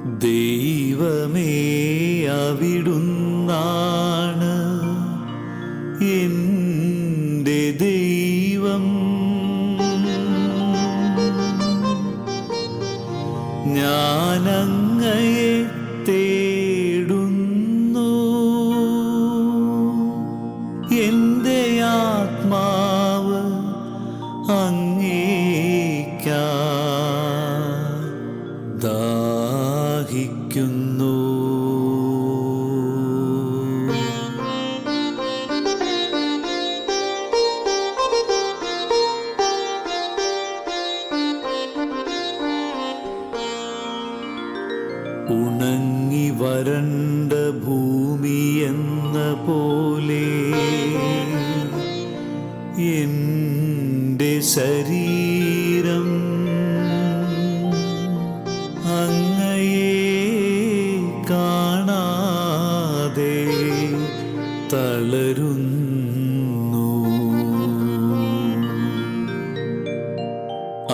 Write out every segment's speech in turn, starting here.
ദൈവമേ അവിടുന്നാണ് എൻ്റെ ദൈവം. ഞാനങ്ങയെ തേടുന്നു. എൻ്റെ ആത്മാവ് അങ്ങേയ്ക്കായി ദാഹിക്കുന്നു. ഉണങ്ങി വരണ്ട ഭൂമിയെന്ന പോലെ എൻ്റെ ശരീരം അങ്ങയെ കാണാതെ തളരുന്നു.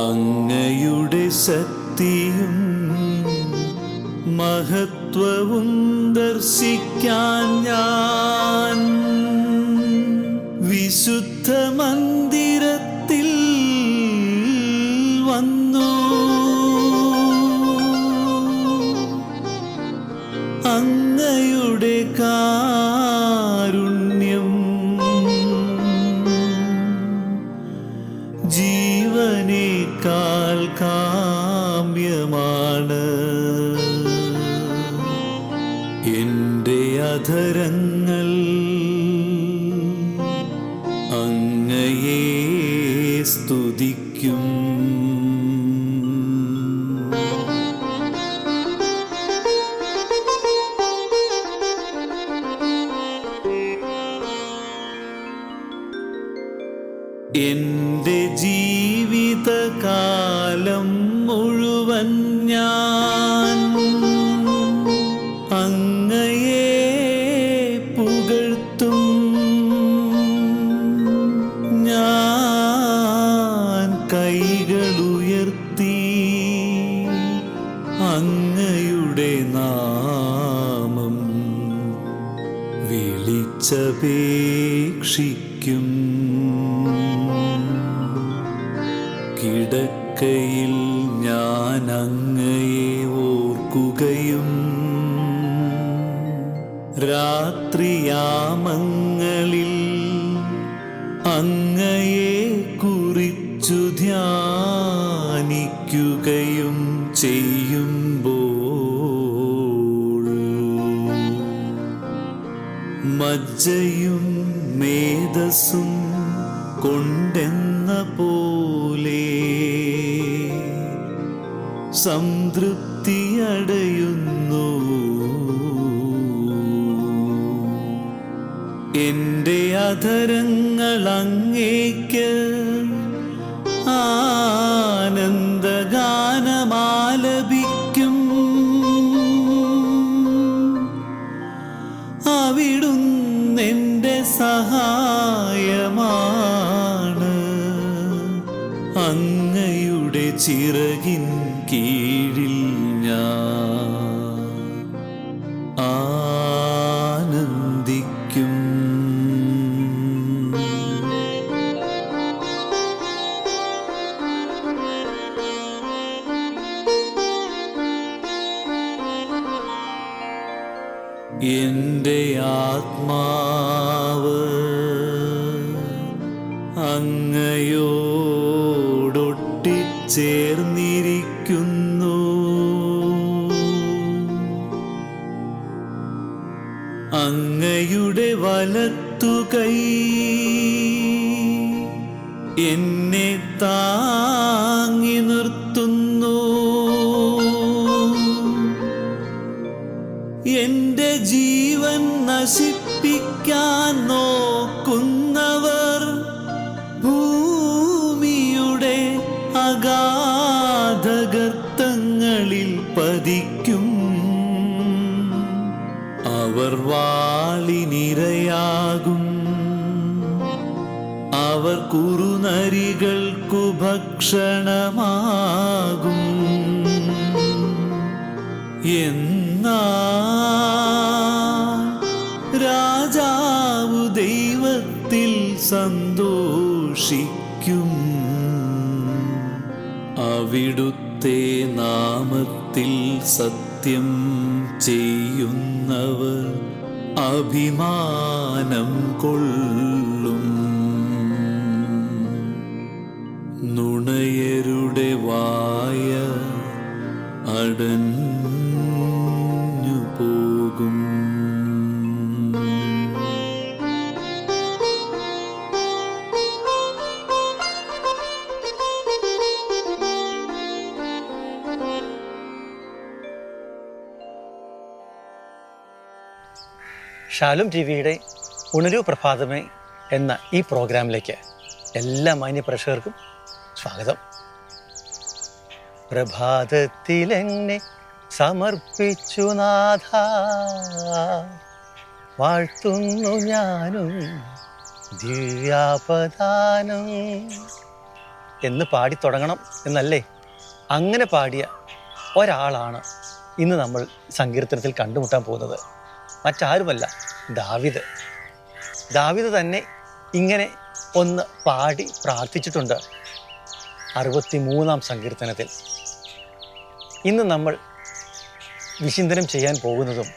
അങ്ങയുടെ ശക്തിയും മഹത്വവും ദർശിക്കാൻ ഞാൻ വിശുദ്ധ മന്ദിരത്തിൽ വന്നു. അങ്ങയുടെ കാരുണ്യം ജീവനേക്കാൾ കാമ്യമാണ്. എൻ്റെ അധരങ്ങൾ അങ്ങയെ സ്തുതിക്കും. എൻ്റെ ജീവിതകാലം മുഴുവൻ ഞാൻ അങ്ങയെ പുകഴ്ത്തും. ഞാൻ കൈകളുയർത്തി അങ്ങയുടെ നാമം വിളിച്ചപേക്ഷിക്കും. കിടക്കയിൽ ഞാൻ അങ്ങയെ ഓർക്കുകയും രാത്രിയാമങ്ങളിൽ അങ്ങയെ കുറിച്ചു ധ്യാനിക്കുകയും ചെയ്യുമ്പോൾ മജ്ജയും മേധസ്സും കൊണ്ടെന്ന പോലെ സംതൃപ്തിയടയുന്നു. എൻ്റെ അധരങ്ങൾ അങ്ങേക്ക് ആനന്ദഗാനമാലപിക്കും. അവിടുന്നെൻ്റെ സഹായമാണ്. അങ്ങയുടെ ചിറകിൻ കീഴിൽ ഞാൻ ആനന്ദിക്കും. എൻ്റെ ആത്മാവ് അങ്ങയോടൊട്ടിച്ചേർന്നിരിക്കുന്നു. അങ്ങയുടെ വലത്തുകൈ എന്നെ താങ്ങി നിർത്തുന്നു. എൻ്റെ ജീവൻ നശിപ്പിക്കാൻ നോക്കുന്നവർ ഭൂമിയുടെ അഗാധഗർത്തങ്ങളിൽ പതിക്കും. അവർ വാളിനിരയാകും. അവർ കുറുനരികൾക്കു ഭക്ഷണമാകും. എന്നാ രാജാവു ദൈവത്തിൽ സന്തോഷിക്കും. അവിടുത്തെ നാമത്തിൽ സത്യം ചെയ്യുന്നവർ അഭിമാനം കൊള്ളും. നുണയരുടെ വായ അടഞ്ഞു പോകും. ഷാലോം ടിവിയുടെ ഉണരൂ പ്രഭാതമേ എന്ന ഈ പ്രോഗ്രാമിലേക്ക് എല്ലാ മാന്യ പ്രേക്ഷകർക്കും സ്വാഗതം. പ്രഭാതത്തിലെന്നെ സമർപ്പിച്ചു നാഥ, വാഴ്ത്തുന്നു ഞാനും ദിവ്യാപദാനം എന്ന് പാടി തുടങ്ങണം എന്നല്ലേ? അങ്ങനെ പാടിയ ഒരാളാണ് ഇന്ന് നമ്മൾ സങ്കീർത്തനത്തിൽ കണ്ടുമുട്ടാൻ പോകുന്നത്. മറ്റാരുമല്ല, ദാവീദ്. ദാവീദ് തന്നെ ഇങ്ങനെ ഒന്ന് പാടി പ്രാർത്ഥിച്ചിട്ടുണ്ട് 63-ാം സങ്കീർത്തനത്തിൽ. ഇന്ന് നമ്മൾ വിചിന്തനം ചെയ്യാൻ പോകുന്നതും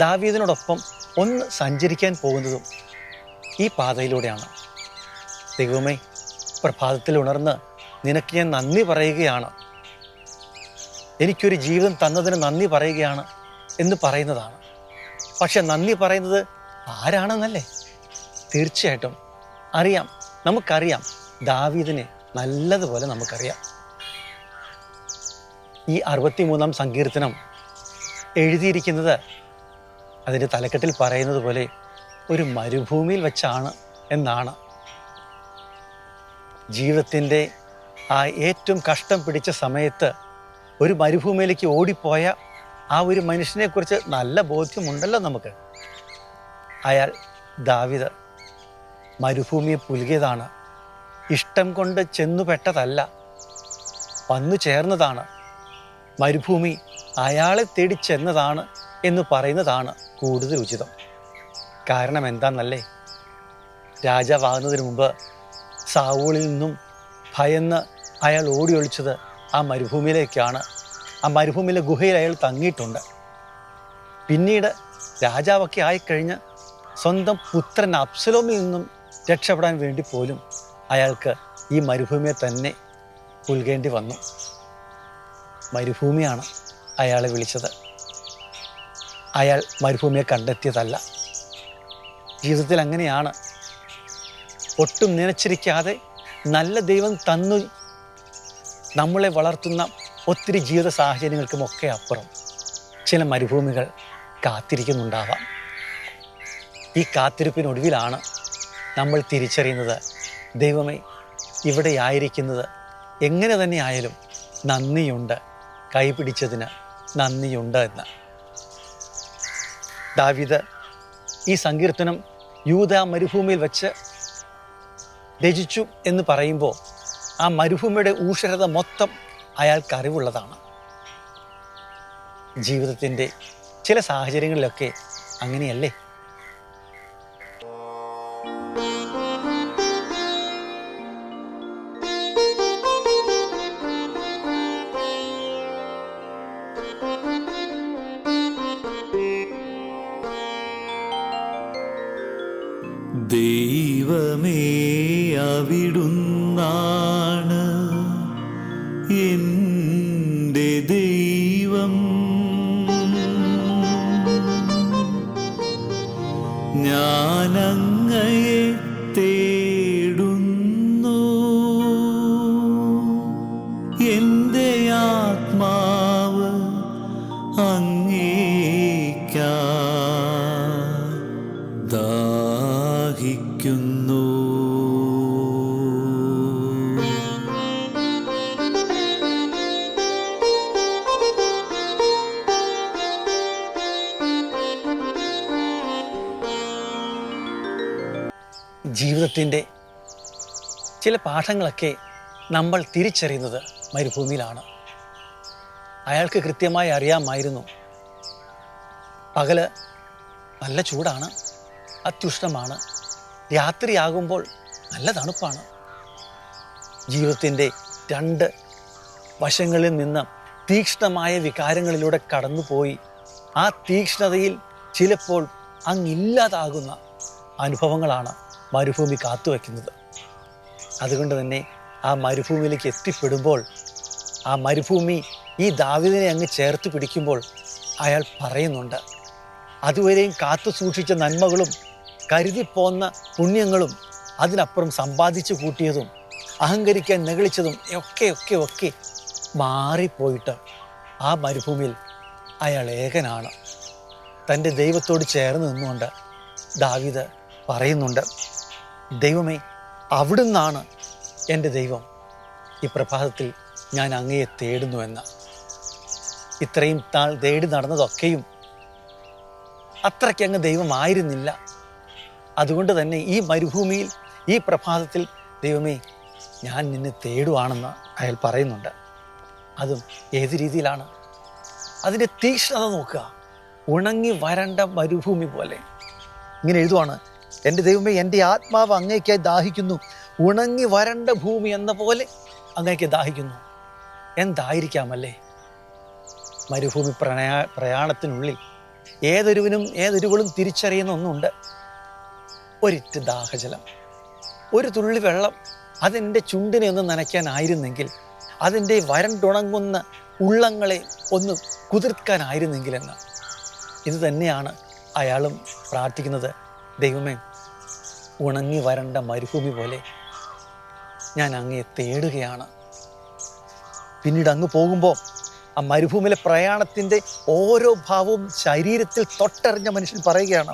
ദാവീദിനോടൊപ്പം ഒന്ന് സഞ്ചരിക്കാൻ പോകുന്നതും ഈ പാതയിലൂടെയാണ്. ദൈവമേ, പ്രഭാതത്തിൽ ഉണർന്ന് നിനക്ക് ഞാൻ നന്ദി പറയുകയാണ്, എനിക്കൊരു ജീവിതം തന്നതിന് നന്ദി പറയുകയാണ് എന്ന് പറയുന്നതാണ്. പക്ഷെ നന്ദി പറയുന്നത് ആരാണെന്നല്ലേ? തീർച്ചയായിട്ടും അറിയാം, നമുക്കറിയാം. ദാവീദിനെ നല്ലതുപോലെ നമുക്കറിയാം. ഈ 63-ാം സങ്കീർത്തനം എഴുതിയിരിക്കുന്നത് അതിൻ്റെ തലക്കെട്ടിൽ പറയുന്നത് പോലെ ഒരു മരുഭൂമിയിൽ വെച്ചാണ് എന്നാണ്. ജീവിതത്തിൻ്റെ ആ ഏറ്റവും കഷ്ടം പിടിച്ച സമയത്ത് ഒരു മരുഭൂമിയിലേക്ക് ഓടിപ്പോയ ആ ഒരു മനുഷ്യനെക്കുറിച്ച് നല്ല ബോധ്യമുണ്ടല്ലോ നമുക്ക്. അയാൾ ദാവീദ് മരുഭൂമിയെ പുൽകിയതാണ്. ഇഷ്ടം കൊണ്ട് ചെന്നുപെട്ടതല്ല, വന്നു ചേർന്നതാണ്. മരുഭൂമി അയാളെ തേടി ചെന്നതാണ് എന്ന് പറയുന്നതാണ് കൂടുതൽ ഉചിതം. കാരണം എന്താണെന്നല്ലേ? രാജാവാകുന്നതിന് മുമ്പ് സാവൂളിൽ നിന്നും ഭയന്ന് അയാൾ ഓടി ഒളിച്ചത് ആ മരുഭൂമിയിലേക്കാണ്. ആ മരുഭൂമിയിലെ ഗുഹയിൽ അയാൾ തങ്ങിയിട്ടുണ്ട്. പിന്നീട് രാജാവൊക്കെ ആയിക്കഴിഞ്ഞ് സ്വന്തം പുത്രൻ അബ്സലോമിൽ നിന്നും രക്ഷപ്പെടാൻ വേണ്ടി പോലും അയാൾക്ക് ഈ മരുഭൂമിയെ തന്നെ പുൽകേണ്ടി വന്നു. മരുഭൂമിയാണ് അയാളെ വിളിച്ചത്, അയാൾ മരുഭൂമിയെ കണ്ടെത്തിയതല്ല. ജീവിതത്തിൽ അങ്ങനെയാണ്. ഒട്ടും നനച്ചിരിക്കാതെ നല്ല ദൈവം തന്നു നമ്മളെ വളർത്തുന്ന ഒത്തിരി ജീവിത സാഹചര്യങ്ങൾക്കുമൊക്കെ അപ്പുറം ചില മരുഭൂമികൾ കാത്തിരിക്കുന്നുണ്ടാവാം. ഈ കാത്തിരിപ്പിനൊടുവിലാണ് നമ്മൾ തിരിച്ചറിയുന്നത്, ദൈവമേ, ഇവിടെ ആയിരിക്കുന്നത് എങ്ങനെ തന്നെ ആയാലും നന്ദിയുണ്ട്, കൈപിടിച്ചതിന് നന്ദിയുണ്ട് എന്ന്. ദാവീദ് ഈ സങ്കീർത്തനം യൂദാ മരുഭൂമിയിൽ വെച്ച് രചിച്ചു എന്ന് പറയുമ്പോൾ ആ മരുഭൂമിയുടെ ഊഷരത മൊത്തം അയാൾക്ക് അറിവുള്ളതാണ്. ജീവിതത്തിൻ്റെ ചില സാഹചര്യങ്ങളിലൊക്കെ അങ്ങനെയല്ലേ? ദൈവമേ, അവിടുന്നാണ് എൻ്റെ ദൈവം. ഞാനങ്ങയെ തേടുന്നു, എൻ്റെ ആത്മാവ് അങ്ങേയ്ക്കാ ദാഹിക്കുന്നു. ജീവിതത്തിൻ്റെ ചില പാഠങ്ങളൊക്കെ നമ്മൾ തിരിച്ചറിയുന്നത് മരുഭൂമിയിലാണ്. അയാൾക്ക് കൃത്യമായി അറിയാമായിരുന്നു പകല് നല്ല ചൂടാണ്, അത്യുഷ്ണമാണ്. രാത്രിയാകുമ്പോൾ നല്ല തണുപ്പാണ്. ജീവിതത്തിൻ്റെ രണ്ട് വശങ്ങളിൽ നിന്ന് തീക്ഷ്ണമായ വികാരങ്ങളിലൂടെ കടന്നുപോയി ആ തീക്ഷ്ണതയിൽ ചിലപ്പോൾ അങ്ങില്ലാതാകുന്ന അനുഭവങ്ങളാണ് മരുഭൂമി കാത്തുവയ്ക്കുന്നത്. അതുകൊണ്ട് തന്നെ ആ മരുഭൂമിയിലേക്ക് എത്തിപ്പെടുമ്പോൾ, ആ മരുഭൂമി ഈ ദാവീദിനെ അങ്ങ് ചേർത്ത് പിടിക്കുമ്പോൾ അയാൾ പറയുന്നുണ്ട്, അതുവരെയും കാത്തു സൂക്ഷിച്ച നന്മകളും കരുതിപ്പോന്ന പുണ്യങ്ങളും അതിനപ്പുറം സമ്പാദിച്ചു കൂട്ടിയതും അഹങ്കരിക്കാൻ നെകളിച്ചതും ഒക്കെ മാറിപ്പോയിട്ട് ആ മരുഭൂമിയിൽ അയാൾ ഏകനാണ്. തൻ്റെ ദൈവത്തോട് ചേർന്ന് നിന്നുകൊണ്ട് ദാവീദ് പറയുന്നുണ്ട്, ദൈവമേ, അവിടുന്നാണ് എൻ്റെ ദൈവം, ഈ പ്രഭാതത്തിൽ ഞാൻ അങ്ങയെ തേടുന്നുവെന്ന്. ഇത്രയും നാൾ തേടി നടന്നതൊക്കെയും അത്രയ്ക്ക് അങ്ങ് ദൈവമായിരുന്നില്ല. അതുകൊണ്ട് തന്നെ ഈ മരുഭൂമിയിൽ ഈ പ്രഭാതത്തിൽ ദൈവമേ, ഞാൻ നിന്നെ തേടുവാണെന്ന് അയാൾ പറയുന്നുണ്ട്. അതും ഏത് രീതിയിലാണ്? അതിൻ്റെ തീക്ഷ്ണത നോക്കുക. ഉണങ്ങി വരണ്ട മരുഭൂമി പോലെ ഇങ്ങനെ എഴുതുവാണ്, എൻ്റെ ദൈവമേ, എൻ്റെ ആത്മാവ് അങ്ങേക്കായി ദാഹിക്കുന്നു, ഉണങ്ങി വരണ്ട ഭൂമി എന്ന പോലെ അങ്ങേക്ക് ദാഹിക്കുന്നു. എന്തായിരിക്കാമല്ലേ മരുഭൂമി പ്രയാണത്തിനുള്ളിൽ ഏതൊരുവളും തിരിച്ചറിയുന്ന ഒന്നുണ്ട്. ഒരിറ്റ് ദാഹജലം, ഒരു തുള്ളി വെള്ളം അതെൻ്റെ ചുണ്ടിനെ ഒന്ന് നനയ്ക്കാനായിരുന്നെങ്കിൽ, അതിൻ്റെ വരണ്ടുണങ്ങുന്ന ഉള്ളങ്ങളെ ഒന്ന് കുതിർക്കാനായിരുന്നെങ്കിലെന്ന്. ഇത് തന്നെയാണ് അയാളും പ്രാർത്ഥിക്കുന്നത്. ദൈവമേ, ഉണങ്ങി വരണ്ട മരുഭൂമി പോലെ ഞാൻ അങ്ങയെ തേടുകയാണ്. പിന്നീട് അങ്ങ് പോകുമ്പോൾ ആ മരുഭൂമിയിലെ പ്രയാണത്തിൻ്റെ ഓരോ ഭാവവും ശരീരത്തിൽ തൊട്ടറിഞ്ഞ മനുഷ്യൻ പറയുകയാണ്,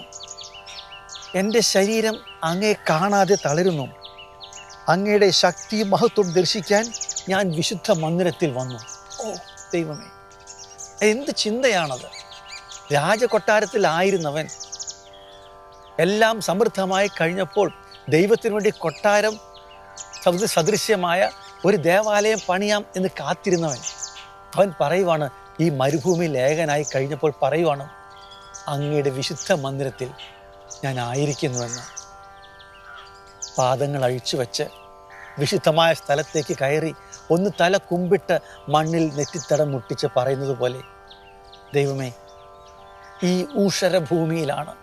എൻ്റെ ശരീരം അങ്ങയെ കാണാതെ തളരുന്നു, അങ്ങയുടെ ശക്തിയും മഹത്വം ദർശിക്കാൻ ഞാൻ വിശുദ്ധ മന്ദിരത്തിൽ വന്നു. ഓ ദൈവമേ, എന്ത് ചിന്തയാണത്! രാജകൊട്ടാരത്തിലായിരുന്നവൻ എല്ലാം സമൃദ്ധമായി കഴിഞ്ഞപ്പോൾ ദൈവത്തിനു വേണ്ടി കൊട്ടാരം സദൃശ്യമായ ഒരു ദേവാലയം പണിയാം എന്ന് കാത്തിരുന്നവൻ, അവൻ പറയുവാണ്, ഈ മരുഭൂമിയിൽ ഏകനായി കഴിഞ്ഞപ്പോൾ പറയുവാണ്, അങ്ങയുടെ വിശുദ്ധ മന്ദിരത്തിൽ ഞാൻ ആയിരിക്കുന്നുവെന്ന്. പാദങ്ങൾ അഴിച്ചു വെച്ച് വിശുദ്ധമായ സ്ഥലത്തേക്ക് കയറി ഒന്ന് തല കുമ്പിട്ട് മണ്ണിൽ നെറ്റിത്തടം മുട്ടിച്ച് പറയുന്നത് പോലെ, ദൈവമേ, ഈ ഊഷരഭൂമിയിലാണ്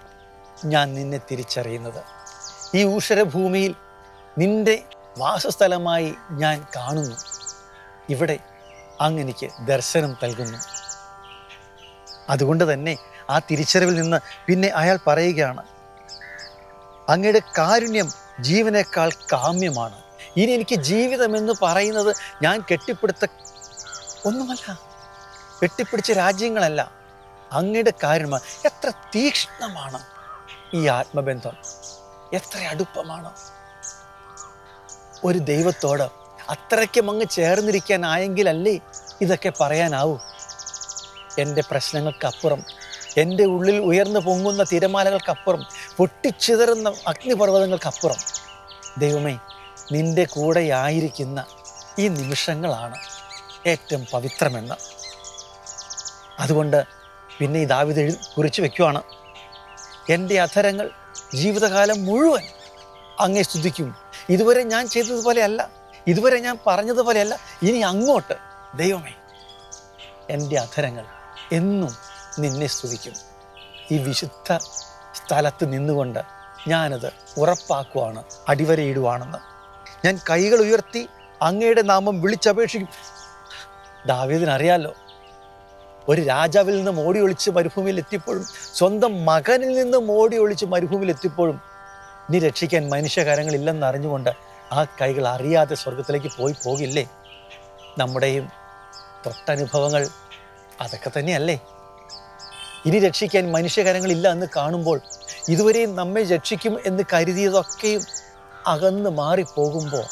ഞാൻ നിന്നെ തിരിച്ചറിയുന്നത്. ഈ ഊഷരഭൂമിയിൽ നിന്റെ വാസസ്ഥലമായി ഞാൻ കാണുന്നു. ഇവിടെ അങ്ങെനിക്ക് ദർശനം നൽകുന്നു. അതുകൊണ്ട് തന്നെ ആ തിരിച്ചറിവിൽ നിന്ന് പിന്നെ അയാൾ പറയുകയാണ്, അങ്ങയുടെ കാരുണ്യം ജീവനേക്കാൾ കാമ്യമാണ്. ഇനി എനിക്ക് ജീവിതമെന്ന് പറയുന്നത് ഞാൻ കെട്ടിപ്പിടുത്ത ഒന്നുമല്ല, കെട്ടിപ്പിടിച്ച രാജ്യങ്ങളല്ല, അങ്ങയുടെ കാരുണ്യം. എത്ര തീക്ഷ്ണമാണ് ഈ ആത്മബന്ധം, എത്ര അടുപ്പമാണ് ഒരു ദൈവത്തോട്. അത്രയ്ക്കും അങ്ങ് ചേർന്നിരിക്കാനായെങ്കിലല്ലേ ഇതൊക്കെ പറയാനാവൂ. എൻ്റെ പ്രശ്നങ്ങൾക്കപ്പുറം, എൻ്റെ ഉള്ളിൽ ഉയർന്നു പൊങ്ങുന്ന തിരമാലകൾക്കപ്പുറം, പൊട്ടിച്ചിതറുന്ന അഗ്നിപർവ്വതങ്ങൾക്കപ്പുറം, ദൈവമേ, നിൻ്റെ കൂടെയായിരിക്കുന്ന ഈ നിമിഷങ്ങളാണ് ഏറ്റവും പവിത്രമെന്ന്. അതുകൊണ്ട് പിന്നെ ഈ ദാവീദ് കുറിച്ച് വെക്കുവാണ്, എൻ്റെ അധരങ്ങൾ ജീവിതകാലം മുഴുവൻ അങ്ങേ സ്തുതിക്കും. ഇതുവരെ ഞാൻ ചെയ്തതുപോലെയല്ല, ഇതുവരെ ഞാൻ പറഞ്ഞതുപോലെയല്ല, ഇനി അങ്ങോട്ട് ദൈവമേ, എൻ്റെ അധരങ്ങൾ എന്നും നിന്നെ സ്തുതിക്കും. ഈ വിശുദ്ധ സ്ഥലത്ത് നിന്നുകൊണ്ട് ഞാനത് ഉറപ്പാക്കുവാണ്, അടിവരയിടുവാണെന്ന്. ഞാൻ കൈകൾ ഉയർത്തി അങ്ങയുടെ നാമം വിളിച്ചപേക്ഷിക്കും. ദാവീദിനറിയാലോ, ഒരു രാജാവിൽ നിന്നും ഓടി ഒളിച്ച് മരുഭൂമിയിൽ എത്തിയപ്പോഴും, സ്വന്തം മകനിൽ നിന്നും ഓടി ഒളിച്ച് മരുഭൂമിയിൽ എത്തിയപ്പോഴും, ഇനി രക്ഷിക്കാൻ മനുഷ്യകരങ്ങളില്ലെന്ന് അറിഞ്ഞുകൊണ്ട് ആ കൈകൾ അറിയാതെ സ്വർഗത്തിലേക്ക് പോകില്ലേ? നമ്മുടെയും തൊട്ടനുഭവങ്ങൾ അതൊക്കെ തന്നെയല്ലേ? ഇനി രക്ഷിക്കാൻ മനുഷ്യകരങ്ങളില്ല എന്ന് കാണുമ്പോൾ, ഇതുവരെയും നമ്മെ രക്ഷിക്കും എന്ന് കരുതിയതൊക്കെയും അകന്ന് മാറിപ്പോകുമ്പോൾ,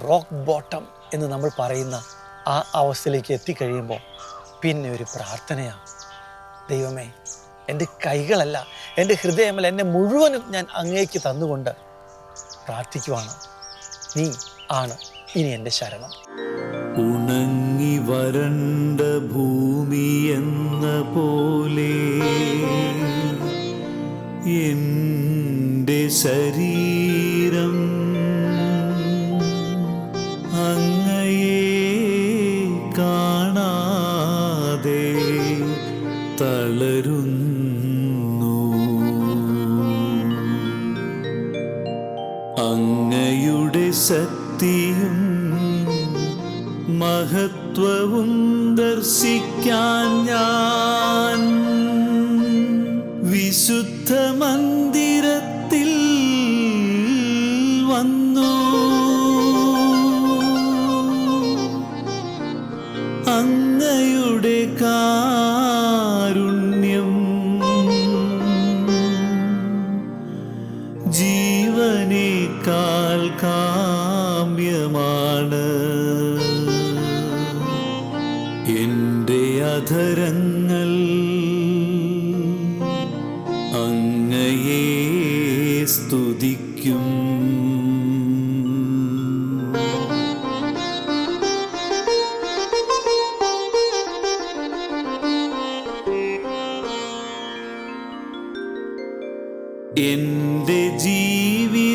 റോക്ക് ബോട്ടം എന്ന് നമ്മൾ പറയുന്ന ആ അവസ്ഥയിലേക്ക് എത്തിക്കഴിയുമ്പോൾ പിന്നെ ഒരു പ്രാർത്ഥനയാണ്, ദൈവമേ, എൻ്റെ കൈകളല്ല, എൻ്റെ ഹൃദയമല്ല, എന്നെ മുഴുവനും ഞാൻ അങ്ങേക്ക് തന്നുകൊണ്ട് പ്രാർത്ഥിക്കുവാണ്. നീ ആണ് ഇനി എൻ്റെ ശരണം. ഉണങ്ങി വരണ്ട ഭൂമി എന്ന പോലെ എൻ്റെ ശരീരം അങ്ങയെ കാണാതെ തളരുന്നു. അങ്ങയുടെ ശക്തിയും മഹത്വവും ദർശിക്കാൻ ഞാൻ വിശുദ്ധ മന്ദിരത്തിൽ വന്നു. അങ്ങയുടെ കാരുണ്യം ജീവനേക്കാൾ കാമ്യമാണ്. എൻ്റെ അധരങ്ങൾ അങ്ങയെ സ്തുതിക്കും. എൻ്റെ ജീവിതകാലം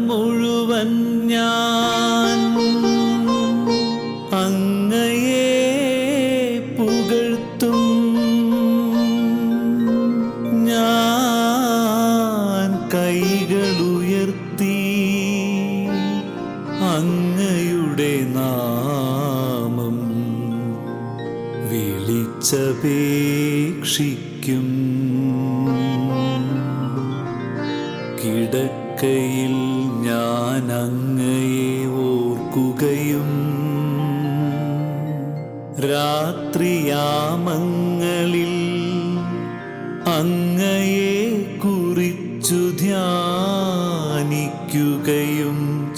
മുഴുവൻ ഞാൻ അങ്ങയെ പുകഴ്ത്തും. ഞാൻ കൈകളുയർത്തി അങ്ങയുടെ നാമം വിളിച്ചപേക്ഷിക്കും. കിടക്കയിൽ ഞാൻ അങ്ങയെ ഓർക്കുകയും രാത്രിയാമങ്ങളിൽ അങ്ങയെ കുറിച്ചു ധ്യാനിക്കുകയും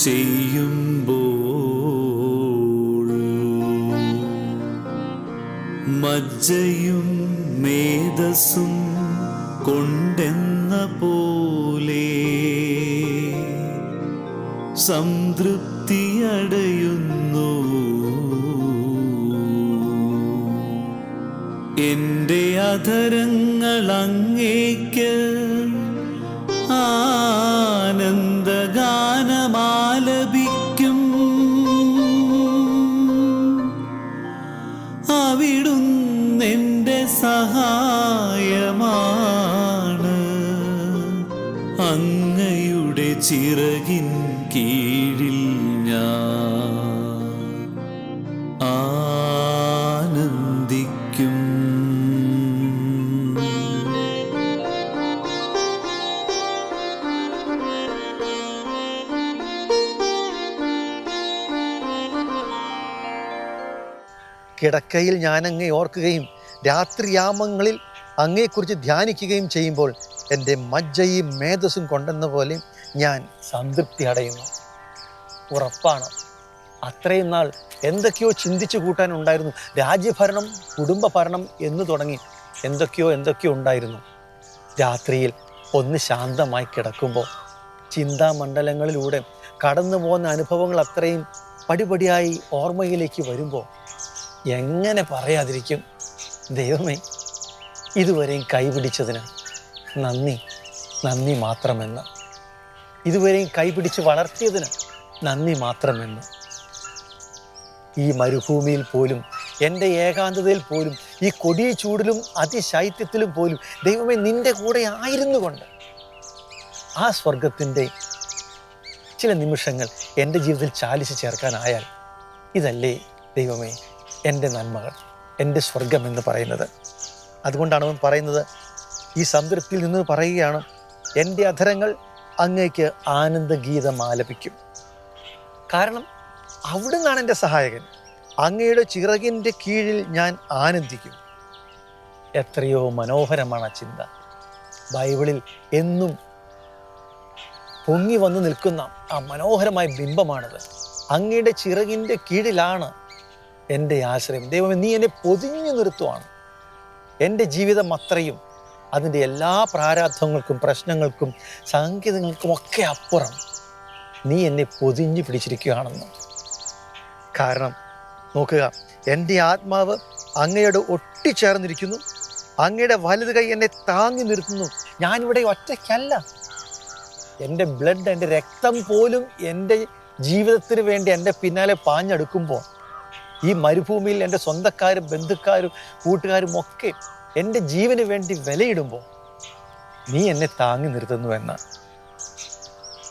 ചെയ്യുമ്പോൾ മജ്ജയും മേധസ്സും കൊണ്ടെന്ന പോലെ സംതൃപ്തിയടയുന്നു. എൻ്റെ അധരങ്ങൾ അങ്ങേക്ക് ആനന്ദഗാനമാലപിക്കും. അവിടുന്നെൻ്റെ സഹായമാണ്. അങ്ങയുടെ ചിറകിൻ കീഴിൽ ഞാൻ ആനന്ദിക്കും. കിടക്കയിൽ ഞാൻ അങ്ങയെ ഓർക്കുകയും രാത്രിയാമങ്ങളിൽ അങ്ങയെക്കുറിച്ച് ധ്യാനിക്കുകയും ചെയ്യുമ്പോൾ എൻ്റെ മജ്ജയും മേധസ്സും കൊണ്ടെന്ന പോലെ ഞാൻ സംതൃപ്തി അടയുന്നു. ഉറപ്പാണ്, അത്രയും നാൾ എന്തൊക്കെയോ ചിന്തിച്ചു കൂട്ടാനുണ്ടായിരുന്നു. രാജ്യഭരണം, കുടുംബഭരണം എന്ന് തുടങ്ങി എന്തൊക്കെയോ ഉണ്ടായിരുന്നു. രാത്രിയിൽ ഒന്ന് ശാന്തമായി കിടക്കുമ്പോൾ ചിന്താമണ്ഡലങ്ങളിലൂടെ കടന്നു പോകുന്ന അനുഭവങ്ങൾ അത്രയും പടിപടിയായി ഓർമ്മയിലേക്ക് വരുമ്പോൾ എങ്ങനെ പറയാതിരിക്കും, ദൈവമേ ഇതുവരെയും കൈപിടിച്ചതിന് നന്ദി മാത്രമെന്ന്, ഇതുവരെയും കൈപിടിച്ച് വളർത്തിയതിന് നന്ദി മാത്രമെന്ന്. ഈ മരുഭൂമിയിൽ പോലും, എൻ്റെ ഏകാന്തതയിൽ പോലും, ഈ കൊടിയ ചൂടിലും അതിശൈത്യത്തിലും പോലും ദൈവമേ നിൻ്റെ കൂടെ ആയിരുന്നു കൊണ്ട് ആ സ്വർഗത്തിൻ്റെ ചില നിമിഷങ്ങൾ എൻ്റെ ജീവിതത്തിൽ ചാലിച്ച് ചേർക്കാനായാൽ ഇതല്ലേ ദൈവമേ എൻ്റെ നന്മകൾ, എൻ്റെ സ്വർഗം എന്ന് പറയുന്നത്. അതുകൊണ്ടാണ് അവൻ പറയുന്നത്, ഈ സംതൃപ്തിയിൽ നിന്ന് പറയുകയാണ്, എൻ്റെ അധരങ്ങൾ അങ്ങേക്ക് ആനന്ദഗീതം ആലപിക്കും. കാരണം അവിടുന്നാണ് എൻ്റെ സഹായകൻ. അങ്ങയുടെ ചിറകിൻ്റെ കീഴിൽ ഞാൻ ആനന്ദിക്കും. എത്രയോ മനോഹരമാണ് ആ ചിന്ത. ബൈബിളിൽ എന്നും പൊങ്ങി വന്നു നിൽക്കുന്ന ആ മനോഹരമായ ബിംബമാണത്. അങ്ങയുടെ ചിറകിൻ്റെ കീഴിലാണ് എൻ്റെ ആശ്രയം. ദൈവമേ നീ എന്നെ പൊതിഞ്ഞു നിർത്തുവാണ്. എൻ്റെ ജീവിതം അത്രയും അതിൻ്റെ എല്ലാ പ്രാരാബ്ധങ്ങൾക്കും പ്രശ്നങ്ങൾക്കും സംഗീതങ്ങൾക്കും ഒക്കെ അപ്പുറം നീ എന്നെ പൊതിഞ്ഞു പിടിച്ചിരിക്കുകയാണെന്ന്. കാരണം നോക്കുക, എൻ്റെ ആത്മാവ് അങ്ങയോട് ഒട്ടിച്ചേർന്നിരിക്കുന്നു, അങ്ങയുടെ വലത് കൈ എന്നെ താങ്ങി നിർത്തുന്നു. ഞാനിവിടെ ഒറ്റയ്ക്കല്ല. എൻ്റെ ബ്ലഡ്, എൻ്റെ രക്തം പോലും എൻ്റെ ജീവിതത്തിന് വേണ്ടി എൻ്റെ പിന്നാലെ പാഞ്ഞെടുക്കുമ്പോൾ, ഈ മരുഭൂമിയിൽ എൻ്റെ സ്വന്തക്കാരും ബന്ധുക്കാരും കൂട്ടുകാരും ഒക്കെ എൻ്റെ ജീവന് വേണ്ടി വിലയിടുമ്പോൾ നീ എന്നെ താങ്ങി നിർത്തുന്നുവെന്ന്.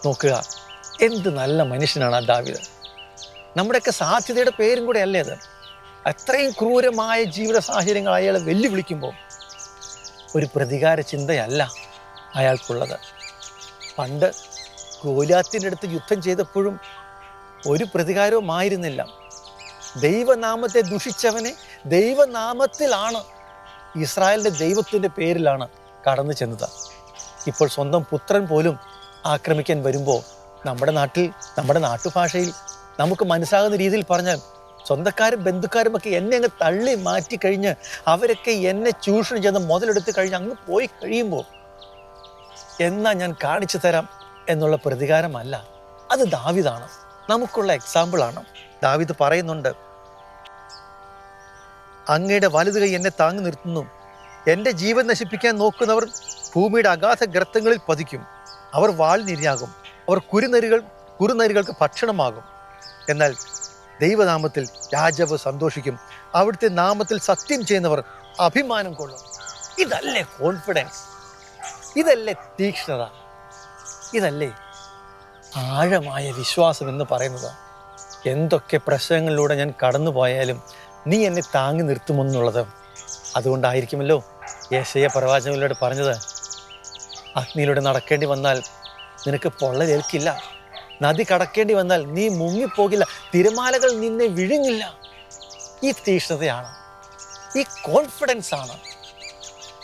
നോക്കുക, എന്ത് നല്ല മനുഷ്യനാണ് ആ ദാവീദ്. നമ്മുടെയൊക്കെ സാധ്യതയുടെ പേരും കൂടെ അല്ലേ അത്. അത്രയും ക്രൂരമായ ജീവിത സാഹചര്യങ്ങൾ അയാളെ വെല്ലുവിളിക്കുമ്പോൾ ഒരു പ്രതികാര ചിന്തയല്ല അയാൾക്കുള്ളത്. പണ്ട് ഗോലിയാത്തിൻ്റെ അടുത്ത് യുദ്ധം ചെയ്തപ്പോഴും ഒരു പ്രതികാരവും ആയിരുന്നില്ല. ദൈവനാമത്തെ ദുഷിച്ചവനെ ദൈവനാമത്തിലാണ്, ഇസ്രായേലിൻ്റെ ദൈവത്തിൻ്റെ പേരിലാണ് കടന്നു ചെന്നത്. ഇപ്പോൾ സ്വന്തം പുത്രൻ പോലും ആക്രമിക്കാൻ വരുമ്പോൾ നമ്മുടെ നാട്ടുഭാഷയിൽ നമുക്ക് മനസ്സിലാകുന്ന രീതിയിൽ പറഞ്ഞാൽ, സ്വന്തക്കാരും ബന്ധുക്കാരും ഒക്കെ എന്നെ അങ്ങ് തള്ളി മാറ്റി കഴിഞ്ഞ് അവരൊക്കെ എന്നെ ചൂഷണം ചെയ്ത് മുതലെടുത്ത് കഴിഞ്ഞ് അങ്ങ് പോയി കഴിയുമ്പോൾ എന്നാ ഞാൻ കാണിച്ചു തരാം എന്നുള്ള പ്രതികാരമല്ല, അത് ദാവീദാണ്. നമുക്കുള്ള എക്സാമ്പിളാണ്. ദാവീദ് പറയുന്നുണ്ട്, അങ്ങയുടെ വലത് കൈ എന്നെ താങ്ങി നിർത്തുന്നു. എൻ്റെ ജീവൻ നശിപ്പിക്കാൻ നോക്കുന്നവർ ഭൂമിയുടെ അഗാധ ഗർത്തങ്ങളിൽ പതിക്കും. അവർ വാളിനിരയാകും, അവർ കുറുനരികൾക്ക് ഭക്ഷണമാകും. എന്നാൽ ദൈവനാമത്തിൽ രാജാവ് സന്തോഷിക്കും, അവിടുത്തെ നാമത്തിൽ സത്യം ചെയ്യുന്നവർ അഭിമാനം കൊള്ളും. ഇതല്ലേ കോൺഫിഡൻസ്? ഇതല്ലേ തീക്ഷ്ണത? ഇതല്ലേ ആഴമായ വിശ്വാസം എന്ന് പറയുന്നത്? എന്തൊക്കെ പ്രശ്നങ്ങളിലൂടെ ഞാൻ കടന്നു പോയാലും നീ എന്നെ താങ്ങി നിർത്തുമെന്നുള്ളത്. അതുകൊണ്ടായിരിക്കുമല്ലോ യെശയ്യാ പ്രവാചകനിലൂടെ പറഞ്ഞത്, അഗ്നിയിലൂടെ നടക്കേണ്ടി വന്നാൽ നിനക്ക് പൊള്ളലേൽക്കില്ല, നദി കടക്കേണ്ടി വന്നാൽ നീ മുങ്ങിപ്പോകില്ല, തിരമാലകൾ നിന്നെ വിഴുങ്ങില്ല. ഈ തീക്ഷ്ണതയാണ്, ഈ കോൺഫിഡൻസ് ആണ്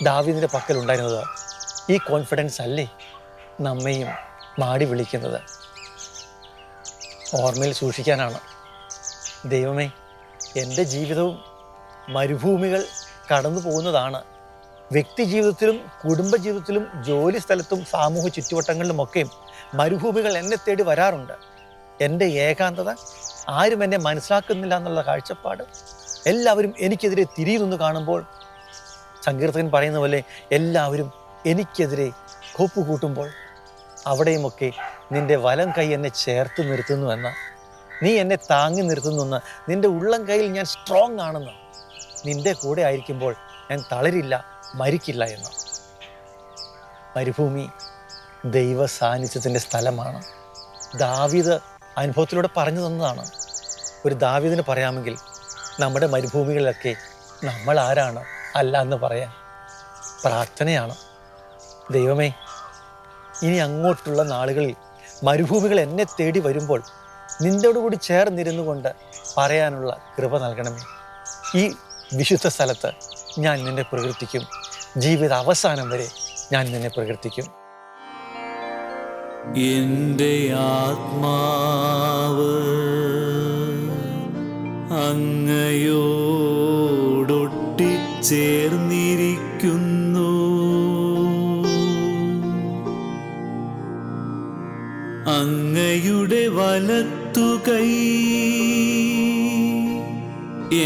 ദാവീദിന്റെ പക്കൽ ഉണ്ടായിരുന്നത്. ഈ കോൺഫിഡൻസ് അല്ലേ നമ്മയും മാടി വിളിക്കുന്നത്? ഓർമ്മയിൽ സൂക്ഷിക്കാനാണ്. ദൈവമേ, എൻ്റെ ജീവിതവും മരുഭൂമികൾ കടന്നു പോകുന്നതാണ്. വ്യക്തി ജീവിതത്തിലും കുടുംബജീവിതത്തിലും ജോലി സ്ഥലത്തും സാമൂഹ്യ ചുറ്റുവട്ടങ്ങളിലുമൊക്കെ മരുഭൂമികൾ എന്നെ തേടി വരാറുണ്ട്. എൻ്റെ ഏകാന്തത, ആരും എന്നെ മനസ്സിലാക്കുന്നില്ല എന്നുള്ള കാഴ്ചപ്പാട്, എല്ലാവരും എനിക്കെതിരെ തിരിയുന്നു കാണുമ്പോൾ, സങ്കീർത്തകൻ പറയുന്ന പോലെ എല്ലാവരും എനിക്കെതിരെ കോപ്പ് കൂട്ടുമ്പോൾ, അവിടെയുമൊക്കെ നിൻ്റെ വലം കൈ എന്നെ ചേർത്ത് നിർത്തുന്നുവെന്ന്, നീ എന്നെ താങ്ങി നിർത്തുന്നുവെന്ന്, നിൻ്റെ ഉള്ളം കൈയിൽ ഞാൻ സ്ട്രോങ് ആണെന്ന്, നിൻ്റെ കൂടെ ആയിരിക്കുമ്പോൾ ഞാൻ തളരില്ല, മരിക്കില്ല എന്ന്. മരുഭൂമി ദൈവ സാന്നിധ്യത്തിൻ്റെ സ്ഥലമാണ്. ദാവീദ് അനുഭവത്തിലൂടെ പറഞ്ഞു തന്നതാണ്. ഒരു ദാവീദിന് പറയാമെങ്കിൽ നമ്മുടെ മരുഭൂമികളിലൊക്കെ നമ്മൾ ആരാണ് അല്ല എന്ന് പറയാൻ? പ്രാർത്ഥനയാണ്. ദൈവമേ, ഇനി അങ്ങോട്ടുള്ള നാളുകളിൽ മരുഭൂമികൾ എന്നെ തേടി വരുമ്പോൾ നിന്നോടുകൂടി ചേർന്നിരുന്നു കൊണ്ട് പറയാനുള്ള കൃപ നൽകണമേ. ഈ വിശുദ്ധ സ്ഥലത്ത് ഞാൻ നിന്നെ പ്രകീർത്തിക്കും, ജീവിത അവസാനം വരെ ഞാൻ നിന്നെ പ്രകീർത്തിക്കും. എൻ്റെ ആത്മാവ് അങ്ങയോടൊട്ടിച്ചേർന്നിരിക്കുന്നു, അങ്ങയുടെ വലത്തുകൈ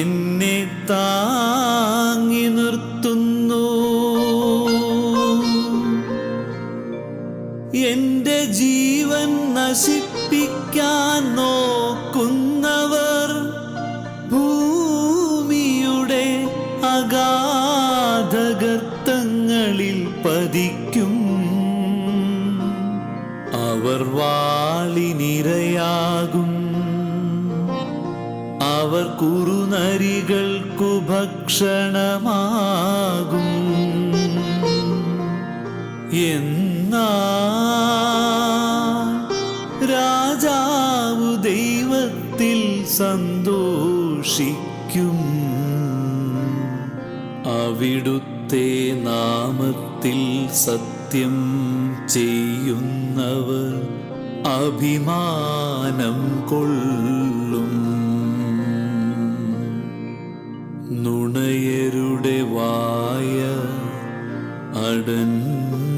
എന്നെ താങ്ങി നിർത്തുന്നു. എൻ്റെ ജീവൻ നശിപ്പിക്കാൻ നോക്കുന്നവർ ഭൂമിയുടെ അഗാധഗർത്തങ്ങളിൽ പതിക്കും. അവർ വാളിനിരയാകും, അവർ കുറുനരികൾക്കു ഭക്ഷണമാകും. എന്നാൽ രാജാവു ദൈവത്തിൽ സന്തോഷിക്കും, അവിടുത്തെ നാമത്തിൽ സത്യം ചെയ്യുന്നവർ അഭിമാനം കൊള്ളും. നുണയരുടെ വായ അടഞ്ഞു